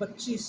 25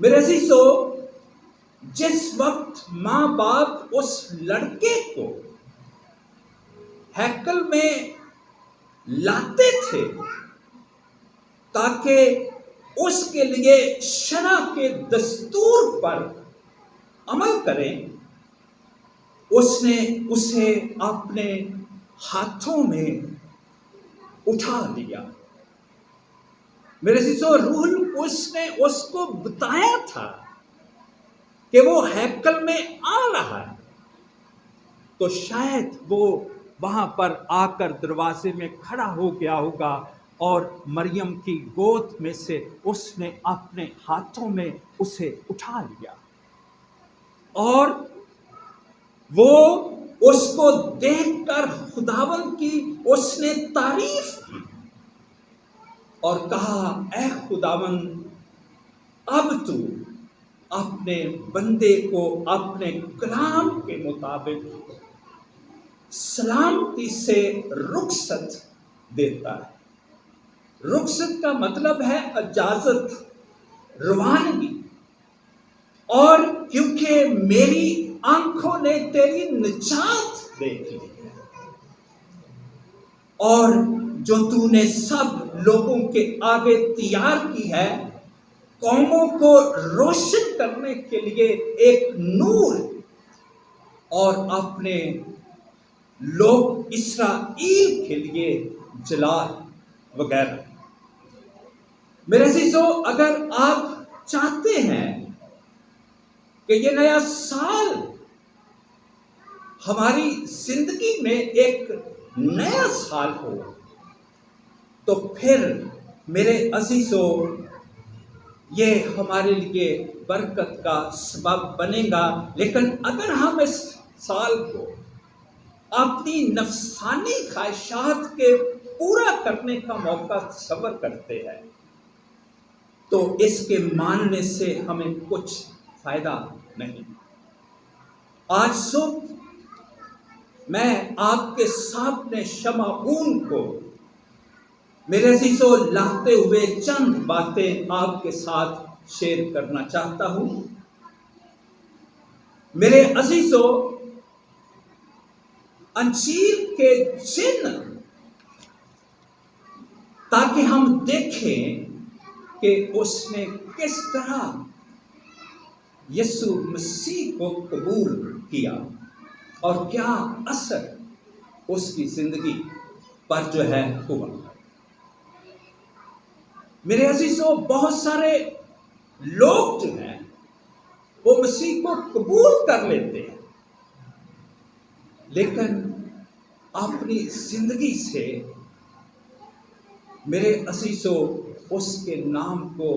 میرے عزیزو، جس وقت ماں باپ اس لڑکے کو ہیکل میں لاتے تھے تاکہ اس کے لیے شرع کے دستور پر عمل کریں، اس نے اسے اپنے ہاتھوں میں اٹھا لیا۔ میرے عزیزو، روح القدس نے اس کو بتایا تھا کہ وہ ہیکل میں آ رہا ہے، تو شاید وہ وہاں پر آ کر دروازے میں کھڑا ہو گیا ہوگا اور مریم کی گود میں سے اس نے اپنے ہاتھوں میں اسے اٹھا لیا، اور وہ اس کو دیکھ کر خداوند کی اس نے تعریف کی اور کہا، اے خداوند، اب تو اپنے بندے کو اپنے کلام کے مطابق سلامتی سے رخصت دیتا ہے۔ رخصت کا مطلب ہے اجازت، روانگی، اور کیونکہ میری آنکھوں نے تیری نجات دیکھ لی ہے، اور جو تو نے سب لوگوں کے آگے تیار کی ہے، قوموں کو روشن کرنے کے لیے ایک نور، اور اپنے لوگ اسرائیل کے لیے جلال وغیرہ۔ میرے عزیزو، اگر آپ چاہتے ہیں کہ یہ نیا سال ہماری زندگی میں ایک نیا سال ہو، تو پھر میرے عزیزو یہ ہمارے لیے برکت کا سبب بنے گا۔ لیکن اگر ہم اس سال کو اپنی نفسانی خواہشات کے پورا کرنے کا موقع تصور کرتے ہیں، تو اس کے ماننے سے ہمیں کچھ فائدہ نہیں۔ آج صبح میں آپ کے سامنے شمعون کو میرے عزیزو لاتے ہوئے چند باتیں آپ کے ساتھ شیئر کرنا چاہتا ہوں۔ میرے عزیزو، انجیل کے چن، تاکہ ہم دیکھیں کہ اس نے کس طرح یسوع مسیح کو قبول کیا اور کیا اثر اس کی زندگی پر جو ہے ہوا۔ میرے عزیزو، بہت سارے لوگ جو ہیں وہ مسیح کو قبول کر لیتے ہیں، لیکن اپنی زندگی سے میرے عزیزو اس کے نام کو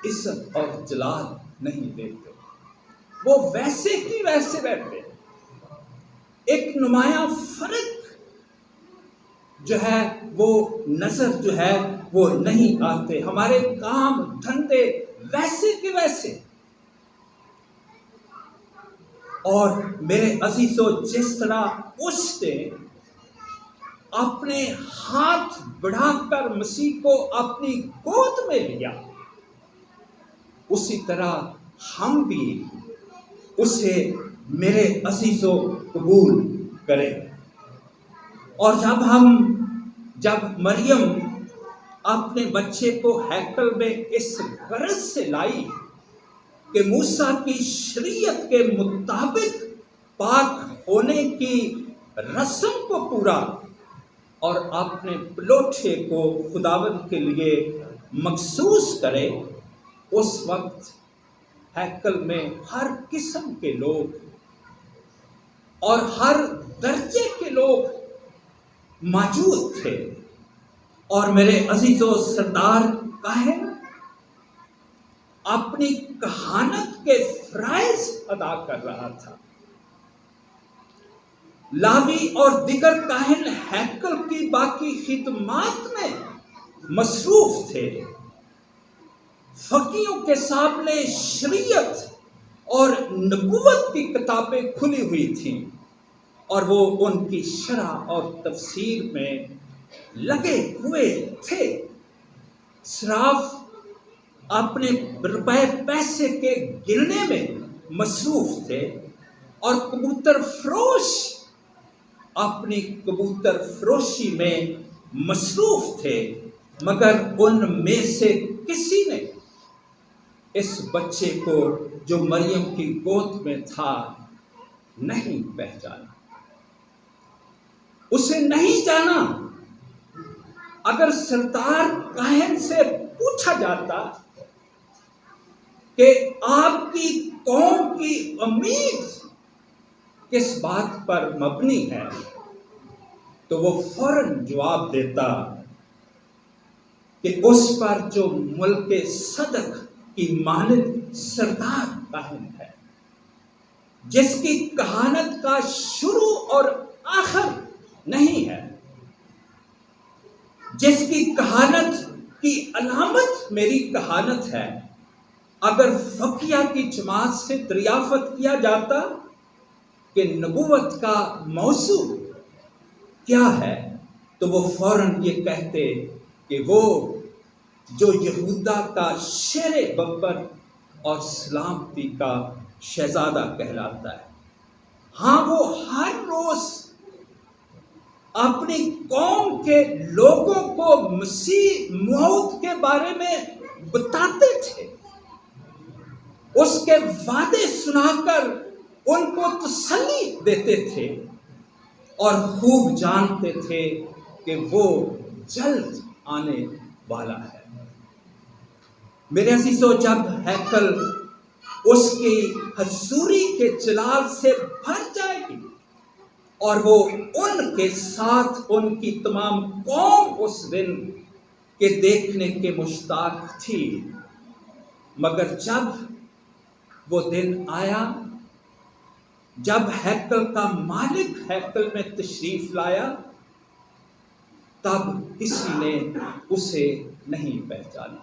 عزت اور جلال نہیں دیتے، وہ ویسے کی ویسے رہتے ہیں۔ ایک نمایاں فرق جو ہے وہ نظر جو ہے وہ نہیں آتے، ہمارے کام دھندے ویسے کے ویسے۔ اور میرے عزیزو، جس طرح اس نے اپنے ہاتھ بڑھا کر مسیح کو اپنی گود میں لیا، اسی طرح ہم بھی اسے میرے عزیزو قبول کریں۔ اور جب مریم اپنے بچے کو ہیکل میں اس غرض سے لائی کہ موسیٰ کی شریعت کے مطابق پاک ہونے کی رسم کو پورا اور اپنے پلوٹے کو خداوند کے لیے مخصوص کرے، اس وقت ہیکل میں ہر قسم کے لوگ اور ہر درجے کے لوگ موجود تھے، اور میرے عزیزو سردار کاہن اپنی کہانت کے فرائض ادا کر رہا تھا۔ لاوی اور دیگر کاہن ہیکل کی باقی خدمات میں مصروف تھے۔ فقیہوں کے سامنے شریعت اور نبوت کی کتابیں کھلی ہوئی تھیں، اور وہ ان کی شرح اور تفسیر میں لگے ہوئے تھے۔ صراف اپنے روپے پیسے کے گرنے میں مصروف تھے، اور کبوتر فروش اپنی کبوتر فروشی میں مصروف تھے، مگر ان میں سے کسی نے اس بچے کو جو مریم کی گود میں تھا نہیں پہچانا، اسے نہیں جانا۔ اگر سردار کاہن سے پوچھا جاتا کہ آپ کی قوم کی امید کس بات پر مبنی ہے، تو وہ فوراً جواب دیتا کہ اس پر جو ملک صدق کی مانند سردار کاہن ہے، جس کی کہانت کا شروع اور آخر نہیں ہے، جس کی کہانت کی علامت میری کہانت ہے۔ اگر فقیہ کی جماعت سے دریافت کیا جاتا کہ نبوت کا موضوع کیا ہے، تو وہ فوراً یہ کہتے کہ وہ جو یہودا کا شیر ببر اور سلامتی کا شہزادہ کہلاتا ہے۔ ہاں، وہ ہر روز اپنی قوم کے لوگوں کو مسیح موت کے بارے میں بتاتے تھے، اس کے وعدے سنا کر ان کو تسلی دیتے تھے، اور خوب جانتے تھے کہ وہ جلد آنے والا ہے۔ میرے عزیزو، جب ہیکل اس کی حضوری کے جلال سے بھر جائے گی اور وہ ان کے ساتھ ان کی تمام قوم اس دن کے دیکھنے کے مشتاق تھی، مگر جب وہ دن آیا، جب ہیکل کا مالک ہیکل میں تشریف لایا، تب کسی نے اسے نہیں پہچانا۔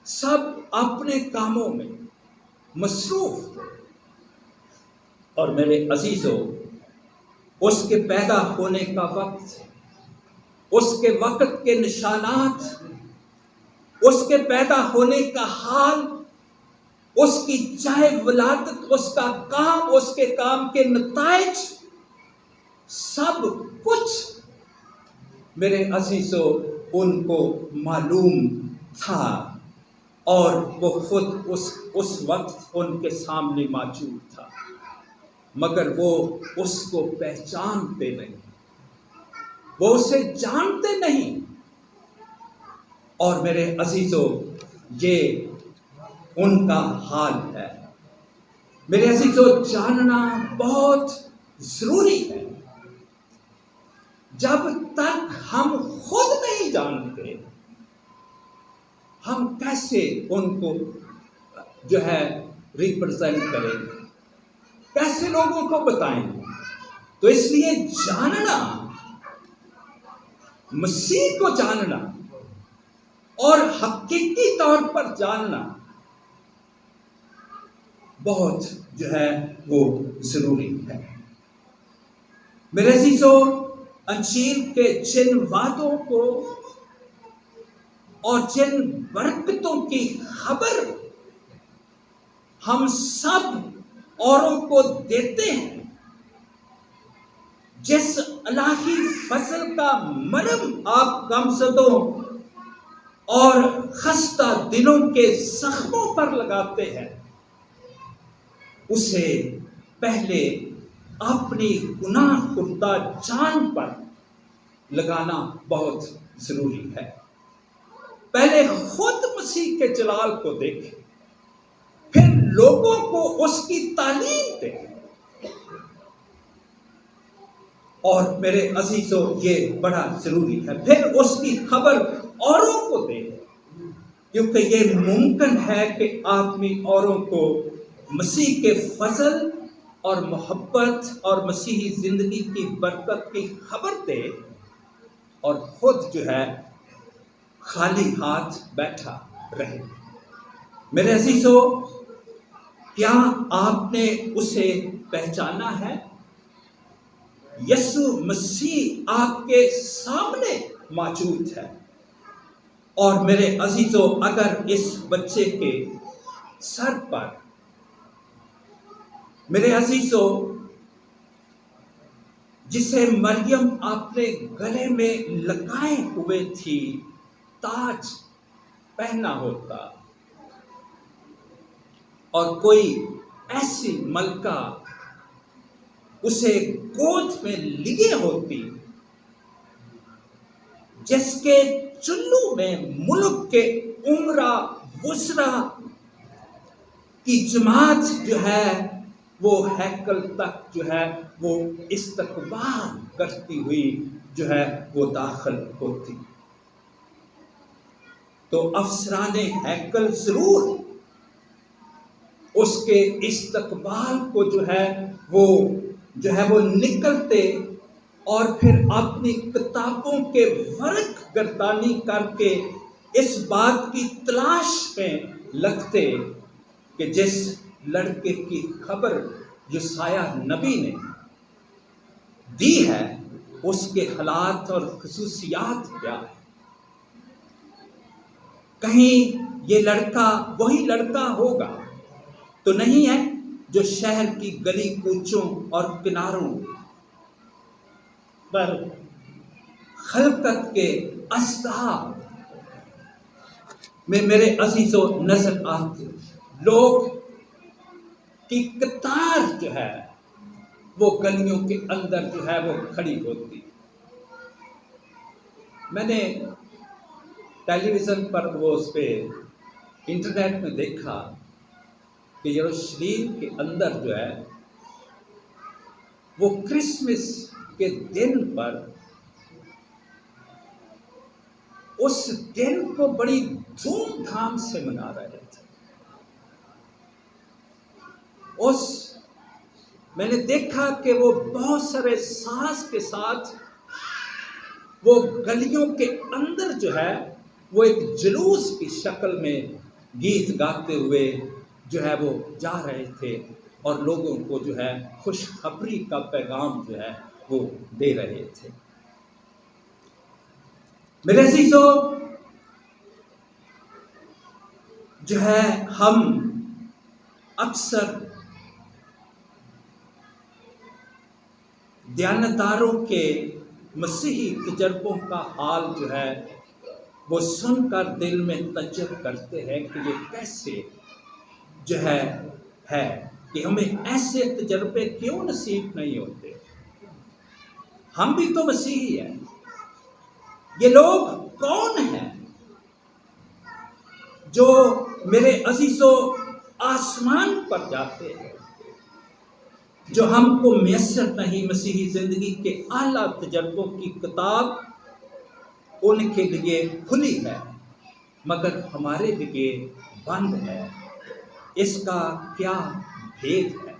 سب اپنے کاموں میں مصروف تھے، اور میرے عزیزو، اس کے پیدا ہونے کا وقت، اس کے وقت کے نشانات، اس کے پیدا ہونے کا حال، اس کی جائے ولادت، اس کا کام، اس کے کام کے نتائج، سب کچھ میرے عزیزو ان کو معلوم تھا، اور وہ خود اس وقت ان کے سامنے موجود تھا، مگر وہ اس کو پہچانتے نہیں، وہ اسے جانتے نہیں۔ اور میرے عزیزو، یہ ان کا حال ہے۔ میرے عزیزو، جاننا بہت ضروری ہے۔ جب تک ہم خود نہیں جانتے، ہم کیسے ان کو ریپرزینٹ کریں گے، کیسے لوگوں کو بتائیں گے؟ تو اس لیے جاننا، مسیح کو جاننا اور حقیقی طور پر جاننا بہت وہ ضروری ہے۔ میرے عزیزو، انجیل کے جن وعدوں کو اور جن برکتوں کی خبر ہم سب اوروں کو دیتے ہیں، جس الہی فضل کا مرہم آپ غمزدوں اور خستہ دلوں کے زخموں پر لگاتے ہیں، اسے پہلے اپنی گناہ خوردہ جان پر لگانا بہت ضروری ہے۔ پہلے خود مسیح کے جلال کو دیکھیں، پھر لوگوں کو اس کی تعلیم دیں، اور میرے عزیزو یہ بڑا ضروری ہے۔ پھر اس کی خبر اوروں کو دیں، کیونکہ یہ ممکن ہے کہ آدمی اوروں کو مسیح کے فضل اور محبت اور مسیحی زندگی کی برکت کی خبر دے، اور خود خالی ہاتھ بیٹھا رہے۔ میرے عزیزو، کیا آپ نے اسے پہچانا ہے؟ یسوع مسیح آپ کے سامنے موجود ہے، اور میرے عزیزوں، اگر اس بچے کے سر پر، میرے عزیزوں، جسے مریم اپنے گلے میں لگائے ہوئے تھی تاج پہنا ہوتا، اور کوئی ایسی ملکہ اسے گود میں لیے ہوتی جس کے چلو میں ملک کے عمرہ وزراء کی جماعت جو ہے وہ ہیکل تک جو ہے وہ استقبال کرتی ہوئی جو ہے وہ داخل ہوتی، تو افسران ہیکل ضرور اس کے استقبال کو جو ہے وہ نکلتے اور پھر اپنی کتابوں کے ورق گردانی کر کے اس بات کی تلاش میں لگتے کہ جس لڑکے کی خبر یسایہ نبی نے دی ہے اس کے حالات اور خصوصیات کیا ہے، کہیں یہ لڑکا وہی لڑکا ہوگا تو نہیں ہے جو شہر کی گلی کوچوں اور کناروں پر خلقت کے اصحاب میں میرے عزیزوں نظر آتے، لوگ کی قطار جو ہے وہ گلیوں کے اندر جو ہے وہ کھڑی ہوتی۔ میں نے ٹیلی ویژن پر وہ اس پہ انٹرنیٹ میں دیکھا کہ یروشلم کے اندر جو ہے وہ کرسمس کے دن پر اس دن کو بڑی دھوم دھام سے منا رہے تھے۔ میں نے دیکھا کہ وہ بہت سارے ساز کے ساتھ وہ گلیوں کے اندر جو ہے وہ ایک جلوس کی شکل میں گیت گاتے ہوئے جو ہے وہ جا رہے تھے اور لوگوں کو جو ہے خوشخبری کا پیغام جو ہے وہ دے رہے تھے۔ میرے عزیزوں، جو ہے ہم اکثر دیانتداروں کے مسیحی تجربوں کا حال جو ہے وہ سن کر دل میں تعجب کرتے ہیں کہ یہ کیسے جو ہے کہ ہمیں ایسے تجربے کیوں نصیب نہیں ہوتے، ہم بھی تو مسیحی ہیں۔ یہ لوگ کون ہیں جو میرے عزیزوں آسمان پر جاتے ہیں، جو ہم کو میسر نہیں؟ مسیحی زندگی کے اعلیٰ تجربوں کی کتاب ان کے لیے کھلی ہے مگر ہمارے لیے بند ہے۔ اس کا کیا بھید ہے؟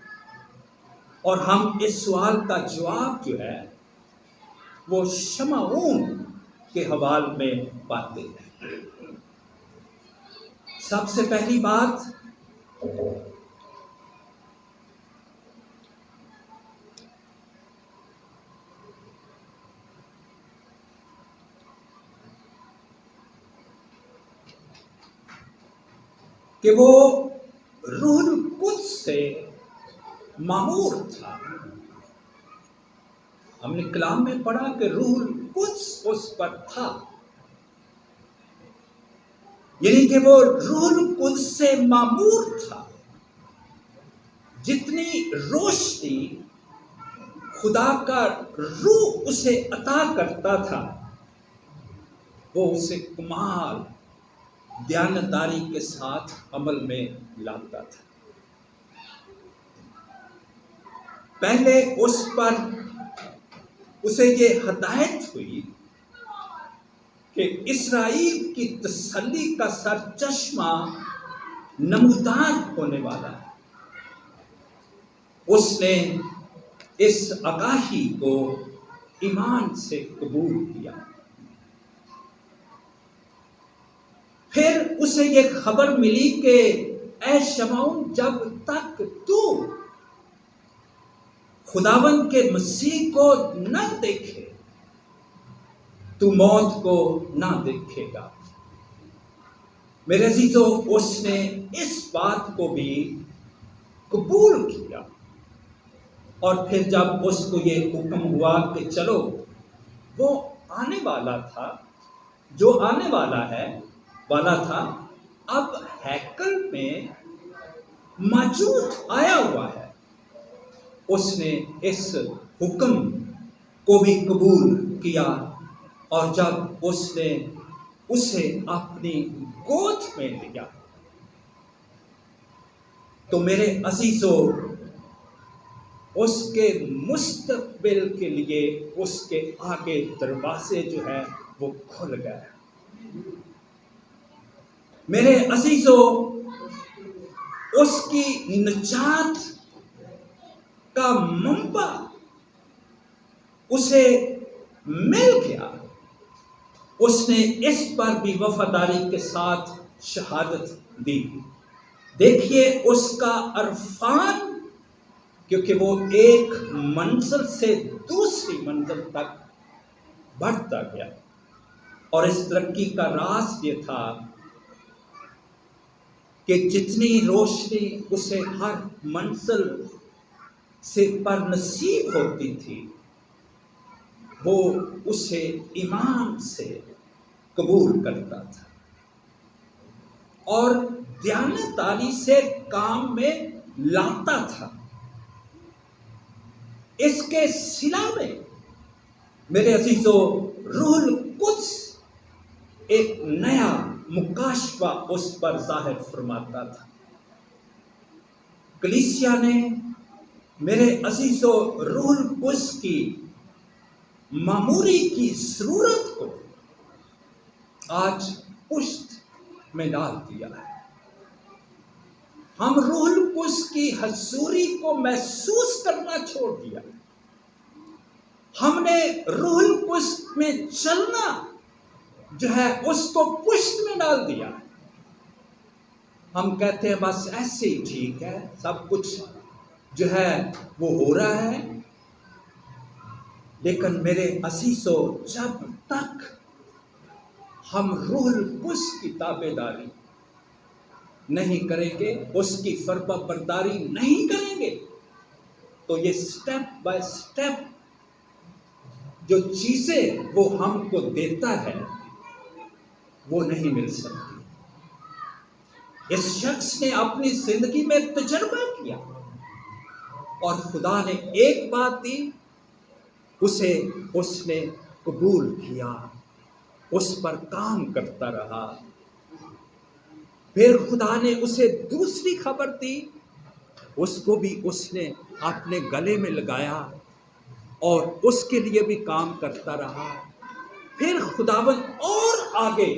اور ہم اس سوال کا جواب جو ہے وہ شمعون کے حوال میں پاتے ہیں۔ سب سے پہلی بات، کہ وہ روح القدس سے معمور تھا۔ ہم نے کلام میں پڑھا کہ روح القدس اس پر تھا، یعنی کہ وہ روح القدس سے معمور تھا۔ جتنی روشنی خدا کا روح اسے عطا کرتا تھا وہ اسے کمال دیانتداری کے ساتھ عمل میں لاتا تھا۔ پہلے اس پر اسے یہ ہدایت ہوئی کہ اسرائیل کی تسلی کا سرچشمہ نمودار ہونے والا ہے۔ اس نے اس آگاہی کو ایمان سے قبول کیا۔ پھر اسے یہ خبر ملی کہ اے شمعون، جب تک تو خداوند کے مسیح کو نہ دیکھے تو موت کو نہ دیکھے گا۔ میرے عزیزو اس نے اس بات کو بھی قبول کیا، اور پھر جب اس کو یہ حکم ہوا کہ چلو، وہ آنے والا تھا، جو آنے والا تھا، اب ہیکل میں موجود آیا ہوا ہے، اس نے اس حکم کو بھی قبول کیا، اور جب اس نے اسے اپنی گود میں لیا تو میرے عزیزو اس کے مستقبل کے لیے اس کے آگے دروازے جو ہے وہ کھل گئے۔ میرے عزیزو اس کی نجات کا منبع اسے مل گیا، اس نے اس پر بھی وفاداری کے ساتھ شہادت دی۔ دیکھیے اس کا عرفان، کیونکہ وہ ایک منزل سے دوسری منزل تک بڑھتا گیا، اور اس ترقی کا راز یہ تھا کہ جتنی روشنی اسے ہر منزل سے پر نصیب ہوتی تھی، وہ اسے ایمان سے قبول کرتا تھا اور دیانتداری سے کام میں لاتا تھا۔ اس کے صلہ میں میرے عزیزو روح القدس ایک نیا مکاشفہ اس پر ظاہر فرماتا تھا۔ کلیسیا نے میرے عزیزو روح القدس کی معموری کی ضرورت کو آج پشت میں ڈال دیا ہے۔ ہم روح القدس کی حضوری کو محسوس کرنا چھوڑ دیا، ہم نے روح القدس میں چلنا جو ہے اس کو پشت میں ڈال دیا۔ ہم کہتے ہیں بس ایسے ہی ٹھیک ہے، سب کچھ جو ہے وہ ہو رہا ہے، لیکن میرے عزیزو جب تک ہم روح القدس کی تابعداری نہیں کریں گے، اس کی فرما برداری نہیں کریں گے، تو یہ سٹیپ بائی سٹیپ جو چیزیں وہ ہم کو دیتا ہے وہ نہیں مل سکتی۔ اس شخص نے اپنی زندگی میں تجربہ کیا، اور خدا نے ایک بات دی، اسے اس نے قبول کیا، اس پر کام کرتا رہا۔ پھر خدا نے اسے دوسری خبر دی، اس کو بھی اس نے اپنے گلے میں لگایا اور اس کے لیے بھی کام کرتا رہا۔ پھر خداوند اور آگے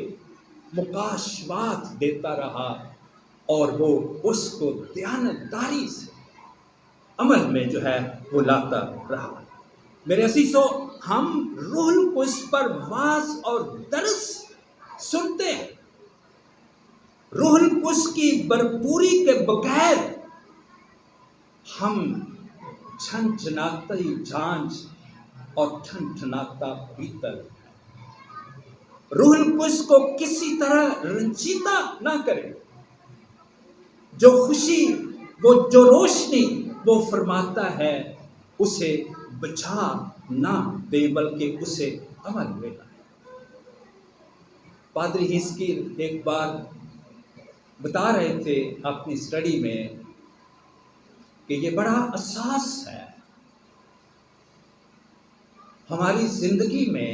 مکاشفات دیتا رہا، اور وہ اس کو دیانتداری سے عمل میں جو ہے وہ لاتا رہا۔ میرے عزیزو ہم روح القدس پر واعظ اور درس سنتے ہیں، روح القدس کی بھرپوری کے بغیر ہم جھنجھناتی جھانج اور ٹھنٹھناتا پیتل۔ روح القدس کو کسی طرح رنجیدہ نہ کرے، جو خوشی وہ جو روشنی وہ فرماتا ہے اسے بجھا نہ دے، بلکہ اسے عمل میں لائے۔ پادری ہسکیل ایک بار بتا رہے تھے اپنی اسٹڈی میں کہ یہ بڑا اساس ہے، ہماری زندگی میں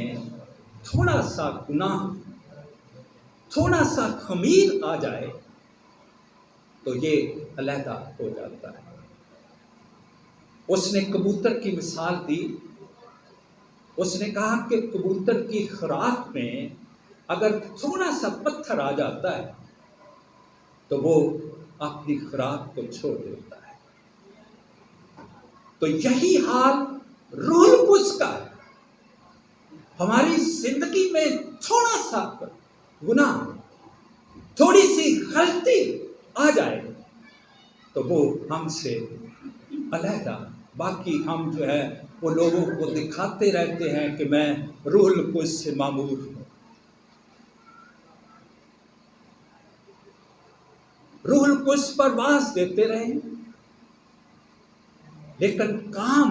تھوڑا سا گناہ، تھوڑا سا خمیر آ جائے تو یہ علیحدہ ہو جاتا ہے۔ اس نے کبوتر کی مثال دی، اس نے کہا کہ کبوتر کی خوراک میں اگر تھوڑا سا پتھر آ جاتا ہے تو وہ اپنی خوراک کو چھوڑ دیتا ہے۔ تو یہی حال روح القدس کا ہے، ہماری زندگی میں تھوڑا سا گناہ، تھوڑی سی غلطی آ جائے تو وہ ہم سے علیحدہ، باقی ہم جو ہے وہ لوگوں کو دکھاتے رہتے ہیں کہ میں روح القدس سے معمور ہوں۔ روح القدس پر واز دیتے رہیں، لیکن کام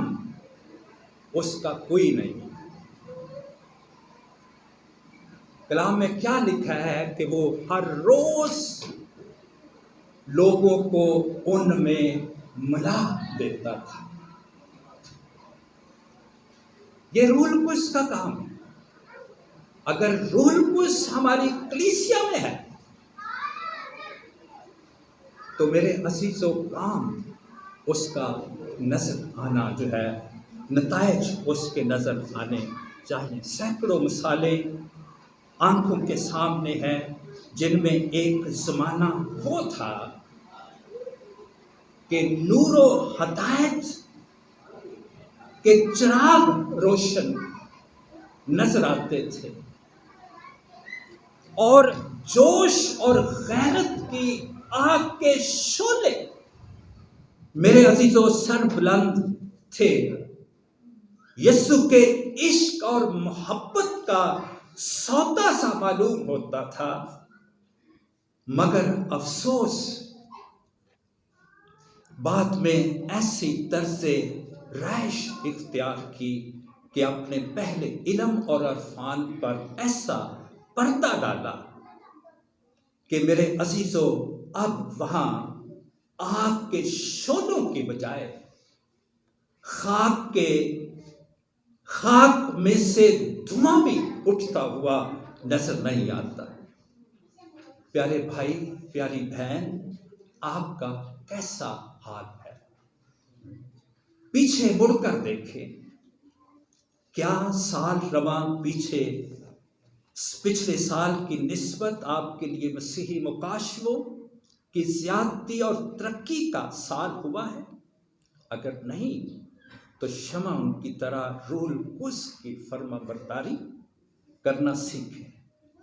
اس کا کوئی نہیں۔ کلام میں کیا لکھا ہے کہ وہ ہر روز لوگوں کو ان میں ملا دیتا تھا۔ یہ روح القدس کا کام ہے۔ اگر روح القدس ہماری کلیسیا میں ہے تو میرے عزیزو کام اس کا نظر آنا جو ہے، نتائج اس کے نظر آنے چاہیے۔ سینکڑوں مثالیں آنکھوں کے سامنے ہیں جن میں ایک زمانہ وہ تھا کہ نور و ہدایت کے چراغ روشن نظر آتے تھے، اور جوش اور غیرت کی آگ کے شعلے میرے عزیزو سر بلند تھے۔ یسوع کے عشق اور محبت کا سودا سا معلوم ہوتا تھا، مگر افسوس بعد میں ایسی طرز رہائش اختیار کی کہ اپنے پہلے علم اور عرفان پر ایسا پردہ ڈالا کہ میرے عزیزو اب وہاں آگ کے شعلوں کی بجائے خاک میں سے دھواں بھی اٹھتا ہوا نظر نہیں آتا۔ پیارے بھائی، پیاری بہن، آپ کا کیسا حال ہے؟ پیچھے مڑ کر دیکھیں، کیا سال رواں پچھلے سال کی نسبت آپ کے لیے مسیحی مکاشفوں کی زیادتی اور ترقی کا سال ہوا ہے؟ اگر نہیں تو شمع ان کی طرح روح القدس کی فرما برداری کرنا سیکھیں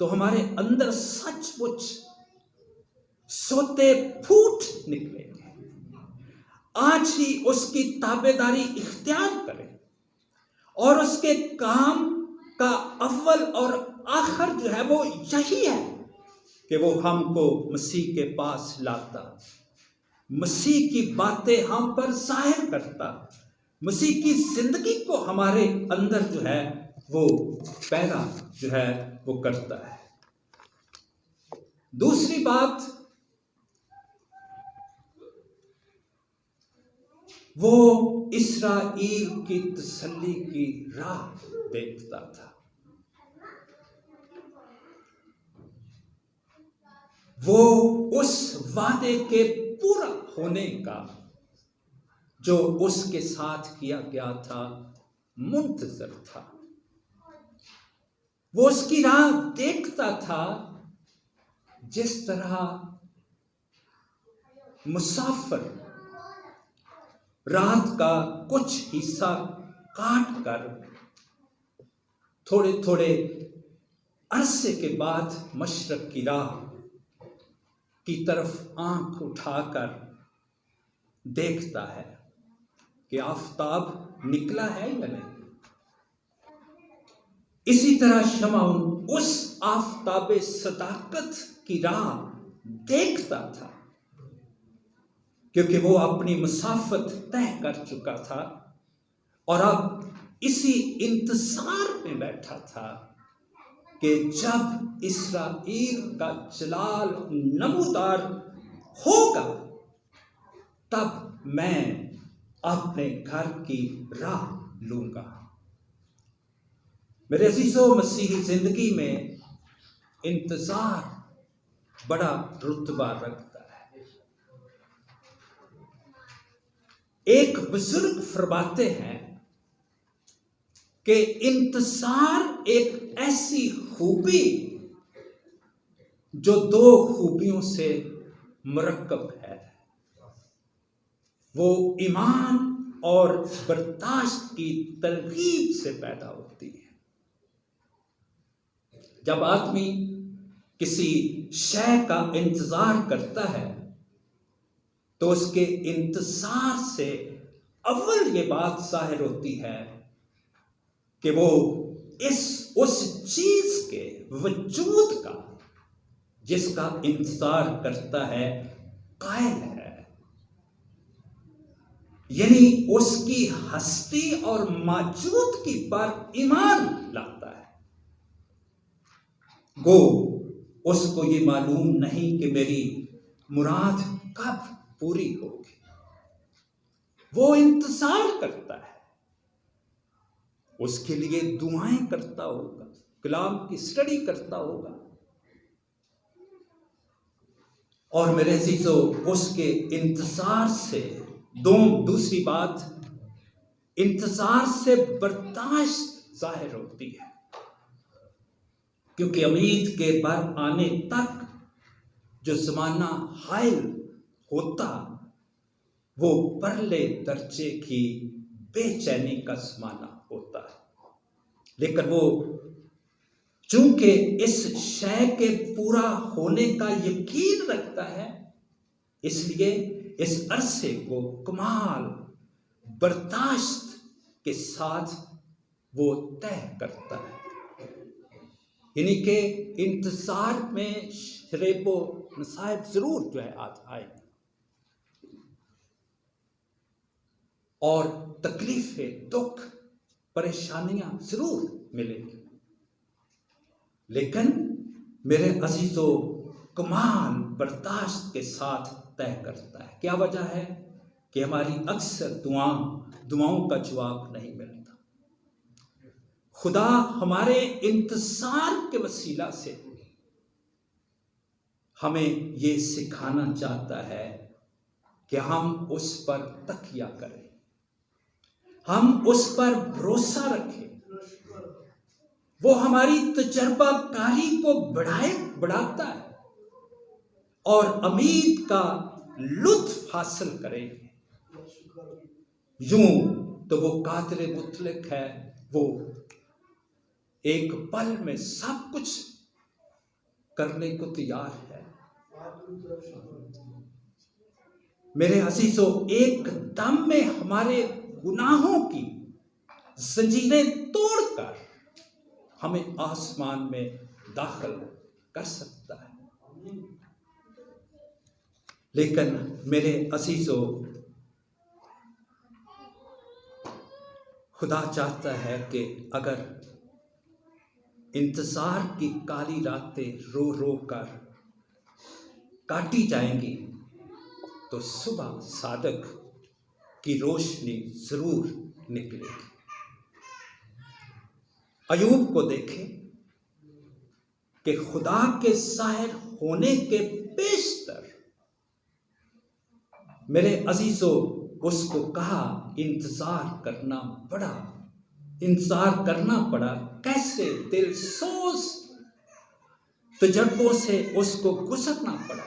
تو ہمارے اندر سچ مچ سوتے پھوٹ نکلے گے۔ آج ہی اس کی تابعداری اختیار کریں، اور اس کے کام کا اول اور آخر جو ہے وہ یہی ہے کہ وہ ہم کو مسیح کے پاس لاتا، مسیح کی باتیں ہم پر ظاہر کرتا، مسیح کی زندگی کو ہمارے اندر جو ہے وہ پیدا جو ہے وہ کرتا ہے۔ دوسری بات، وہ اسرائیل کی تسلی کی راہ دیکھتا تھا۔ وہ اس وعدے کے پورا ہونے کا جو اس کے ساتھ کیا گیا تھا منتظر تھا۔ وہ اس کی راہ دیکھتا تھا، جس طرح مسافر رات کا کچھ حصہ کاٹ کر تھوڑے تھوڑے عرصے کے بعد مشرق کی راہ کی طرف آنکھ اٹھا کر دیکھتا ہے کہ آفتاب نکلا ہے یا نہیں۔ اسی طرح شمعون اس آفتاب صداقت کی راہ دیکھتا تھا، کیونکہ وہ اپنی مسافت طے کر چکا تھا اور اب اسی انتظار میں بیٹھا تھا کہ جب اسرائیل کا جلال نمودار ہوگا تب میں اپنے گھر کی راہ لوں گا۔ میرے عزیزو، مسیحی زندگی میں انتظار بڑا رتبہ رکھتا ہے۔ ایک بزرگ فرماتے ہیں کہ انتظار ایک ایسی خوبی جو دو خوبیوں سے مرکب ہے، وہ ایمان اور برداشت کی ترغیب سے پیدا ہوتی ہے۔ جب آدمی کسی شے کا انتظار کرتا ہے تو اس کے انتظار سے اول یہ بات ظاہر ہوتی ہے کہ وہ اس چیز کے وجود کا جس کا انتظار کرتا ہے قائل ہے، یعنی اس کی ہستی اور موجودگی پر ایمان لاتا ہے۔ گو اس کو یہ معلوم نہیں کہ میری مراد کب پوری ہوگی، وہ انتظار کرتا ہے، اس کے لیے دعائیں کرتا ہوگا، کلام کی اسٹڈی کرتا ہوگا، اور میرے عزیزو اس کے انتظار سے دوسری بات، انتظار سے برداشت ظاہر ہوتی ہے، کیونکہ امید کے بر آنے تک جو زمانہ حائل ہوتا وہ پرلے درجے کی بے چینی کا زمانہ ہوتا ہے، لیکن وہ چونکہ اس شے کے پورا ہونے کا یقین رکھتا ہے، اس لیے اس عرصے کو کمال برداشت کے ساتھ وہ طے کرتا ہے، یعنی کہ انتظار میں شریب و نصائب ضرور جو ہے آئے گی اور تکلیفیں، دکھ، پریشانیاں ضرور ملیں گی، لیکن میرے عزیزو کمال برداشت کے ساتھ طے کرتا ہے۔ کیا وجہ ہے کہ ہماری اکثر دعاؤں کا جواب نہیں ملتا؟ خدا ہمارے انتظار کے وسیلہ سے ہمیں یہ سکھانا چاہتا ہے کہ ہم اس پر تکیہ کریں، ہم اس پر بھروسہ رکھیں، وہ ہماری تجربہ کاری کو بڑھاتا ہے اور امید کا لطف حاصل کریں گے۔ یوں تو وہ قادر مطلق ہے، وہ ایک پل میں سب کچھ کرنے کو تیار ہے۔ میرے عزیزو ایک دم میں ہمارے گناہوں کی زنجیریں توڑ کر ہمیں آسمان میں داخل کر سکتا ہے، لیکن میرے عزیزو خدا چاہتا ہے کہ اگر انتظار کی کالی راتیں رو رو کر کاٹی جائیں گی تو صبح صادق کی روشنی ضرور نکلے گی۔ ایوب کو دیکھیں کہ خدا کے ظاہر ہونے کے پیشتر میرے عزیزو اس کو کہا انتظار کرنا پڑا، کیسے دل سوز تجربوں سے اس کو گزرنا پڑا۔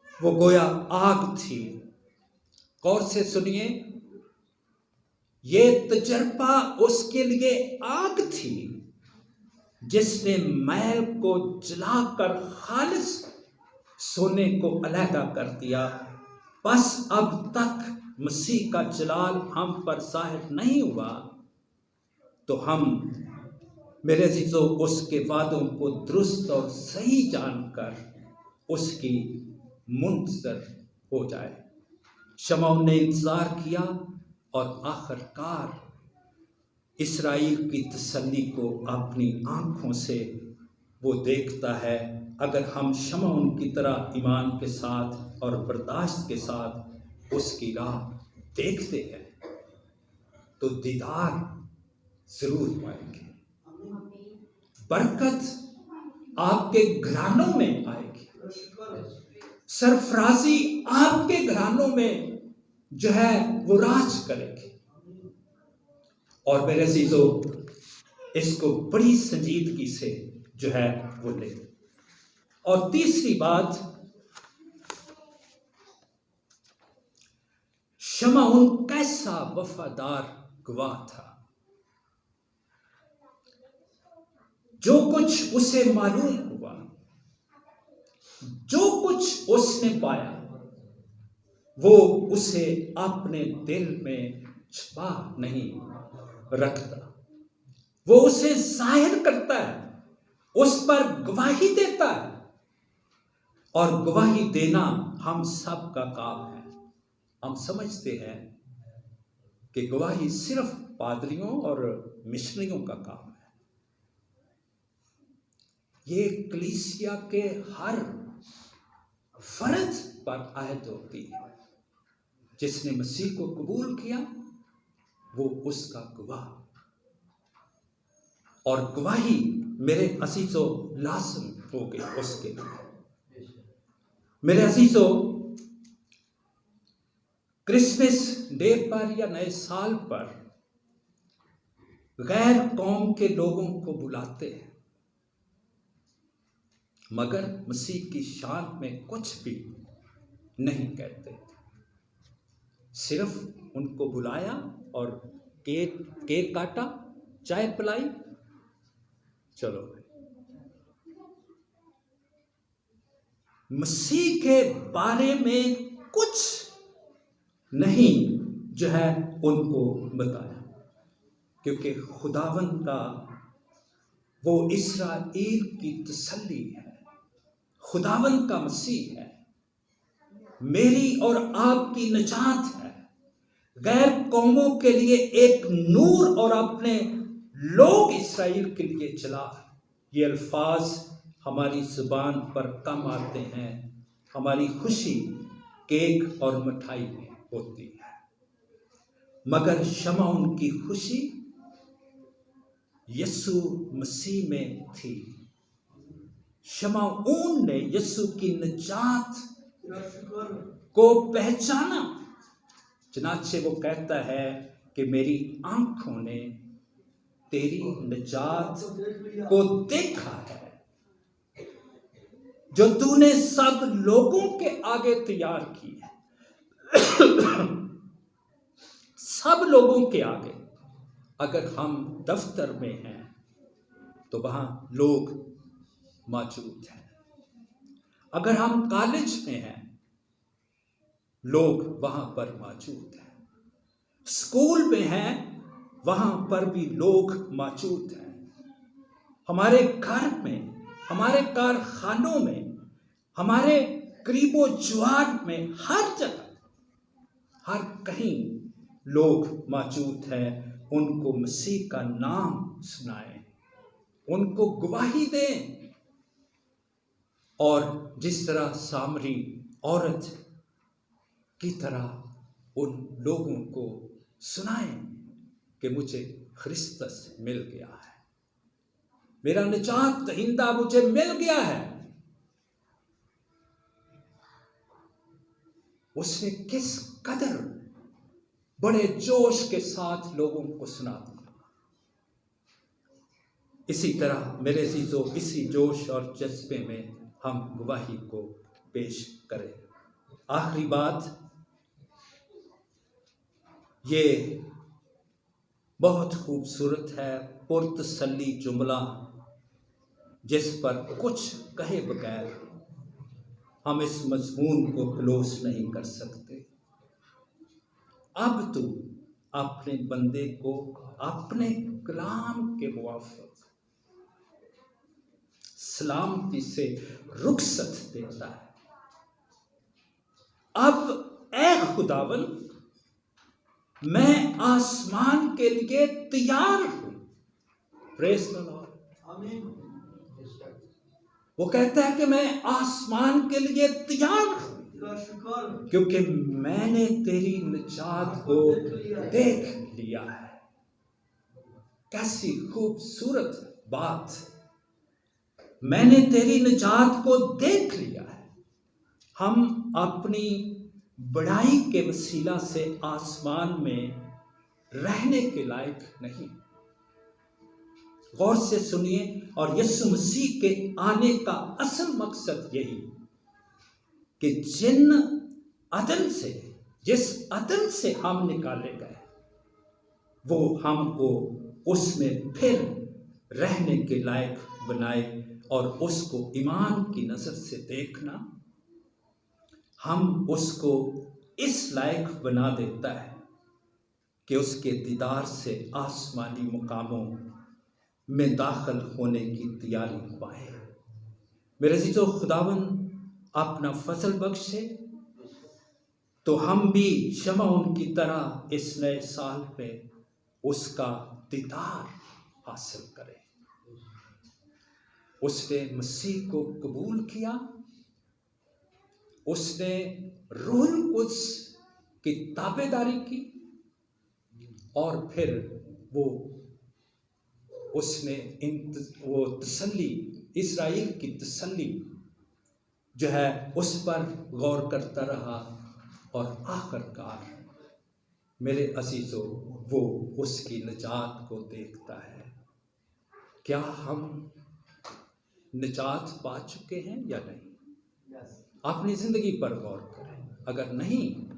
وہ گویا آگ تھی، غور سے سنیے، یہ تجربہ اس کے لیے آگ تھی جس نے میل کو جلا کر خالص سونے کو علیحدہ کر دیا۔ بس اب تک مسیح کا جلال ہم پر ظاہر نہیں ہوا تو ہم میرے عزیزو اس کے وعدوں کو درست اور صحیح جان کر اس کی منتظر ہو جائے۔ شمعون نے انتظار کیا اور آخر کار اسرائیل کی تسلی کو اپنی آنکھوں سے وہ دیکھتا ہے۔ اگر ہم شمعون کی طرح ایمان کے ساتھ اور برداشت کے ساتھ اس کی راہ دیکھتے ہیں تو دیدار ضرور پائیں گے، برکت آپ کے گھرانوں میں آئے گی، سرفرازی آپ کے گھرانوں میں جو ہے وہ راج کرے گی۔ اور میرے عزیزو اس کو بڑی سنجیدگی سے جو ہے وہ لے۔ اور تیسری بات، شمعون کیسا وفادار گواہ تھا۔ جو کچھ اسے معلوم ہوا، جو کچھ اس نے پایا، وہ اسے اپنے دل میں چھپا نہیں رکھتا، وہ اسے ظاہر کرتا ہے، اس پر گواہی دیتا ہے اور گواہی دینا ہم سب کا کام ہے۔ ہم سمجھتے ہیں کہ گواہی صرف پادریوں اور مشنریوں کا کام ہے۔ یہ کلیسیا کے ہر فرد پر عائد ہوتی ہے۔ جس نے مسیح کو قبول کیا وہ اس کا گواہ، اور گواہی میرے عزیزو لازم ہو گئی اس کے لیے۔ میرے عزیزو، کرسمس ڈے پر یا نئے سال پر غیر قوم کے لوگوں کو بلاتے ہیں، مگر مسیح کی شان میں کچھ بھی نہیں کہتے، صرف ان کو بلایا اور کیک کاٹا، چائے پلائی، چلو۔ مسیح کے بارے میں کچھ نہیں جو ہے ان کو بتایا، کیونکہ خداوند کا وہ اسرائیل کی تسلی ہے، خداوند کا مسیح ہے، میری اور آپ کی نجات ہے، غیر قوموں کے لیے ایک نور اور اپنے لوگ اسرائیل کے لیے چلا۔ یہ الفاظ ہماری زبان پر کم آتے ہیں، ہماری خوشی کیک اور مٹھائی میں ہوتی ہے، مگر شمع ان کی خوشی یسوع مسیح میں تھی۔ شمعون نے یسوع کی نجات کو پہچانا، چنانچہ وہ کہتا ہے کہ میری آنکھوں نے تیری نجات کو دیکھا ہے، جو تو نے سب لوگوں کے آگے تیار کی ہے۔ سب لوگوں کے آگے۔ اگر ہم دفتر میں ہیں تو وہاں لوگ موجود ہیں، اگر ہم کالج میں ہیں لوگ وہاں پر موجود ہیں، اسکول میں ہیں وہاں پر بھی لوگ موجود ہیں، ہمارے گھر میں، ہمارے کارخانوں میں، ہمارے قریب و جوار میں، ہر جگہ، ہر کہیں لوگ موجود ہیں۔ ان کو مسیح کا نام سنائیں، ان کو گواہی دیں، اور جس طرح سامری عورت کی طرح ان لوگوں کو سنائیں کہ مجھے خرسطس مل گیا ہے، میرا نجات دہندہ مجھے مل گیا ہے۔ اس نے کس قدر بڑے جوش کے ساتھ لوگوں کو سنا دیا۔ اسی طرح میرے عزیزو، اسی جوش اور جذبے میں ہم گواہی کو پیش کریں۔ آخری بات، یہ بہت خوبصورت ہے، پرتسلی جملہ جس پر کچھ کہے بغیر ہم اس مضمون کو کلوز نہیں کر سکتے۔ اب تو اپنے بندے کو اپنے کلام کے موافق سلامتی سے رخصت دیتا ہے۔ اب اے خداوند، میں آسمان کے لیے تیار ہوں۔ پریز دی لارڈ۔ آمین۔ وہ کہتا ہے کہ میں آسمان کے لیے تیار ہوں، کیونکہ میں نے تیری نجات کو دیکھ لیا ہے۔ کیسی خوبصورت بات، میں نے تیری نجات کو دیکھ لیا ہے۔ ہم اپنی بڑائی کے وسیلہ سے آسمان میں رہنے کے لائق نہیں۔ غور سے سنیے، اور یسوع مسیح کے آنے کا اصل مقصد یہی کہ جس عدن سے ہم نکالے گئے، وہ ہم کو اس میں پھر رہنے کے لائق بنائے، اور اس کو ایمان کی نظر سے دیکھنا ہم اس کو اس لائق بنا دیتا ہے کہ اس کے دیدار سے آسمانی مقاموں میں داخل ہونے کی تیاری پائے۔ میرے عزیزو، خداوند اپنا فضل بخشے تو ہم بھی شمعون کی طرح اس نئے سال پہ اس کا دیدار حاصل کریں۔ اس نے مسیح کو قبول کیا، اس نے روح القدس کی تابع داری کی، اور پھر اس نے وہ تسلی، اسرائیل کی تسلی جو ہے اس پر غور کرتا رہا، اور آخر کار میرے عزیزو وہ اس کی نجات کو دیکھتا ہے۔ کیا ہم نجات پا چکے ہیں یا نہیں؟ اپنی زندگی پر غور کریں، اگر نہیں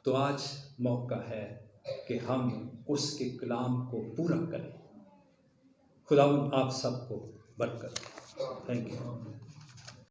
تو آج موقع ہے کہ ہم اس کے کلام کو پورا کریں۔ خداوند آپ سب کو برکت دے۔ Thank you.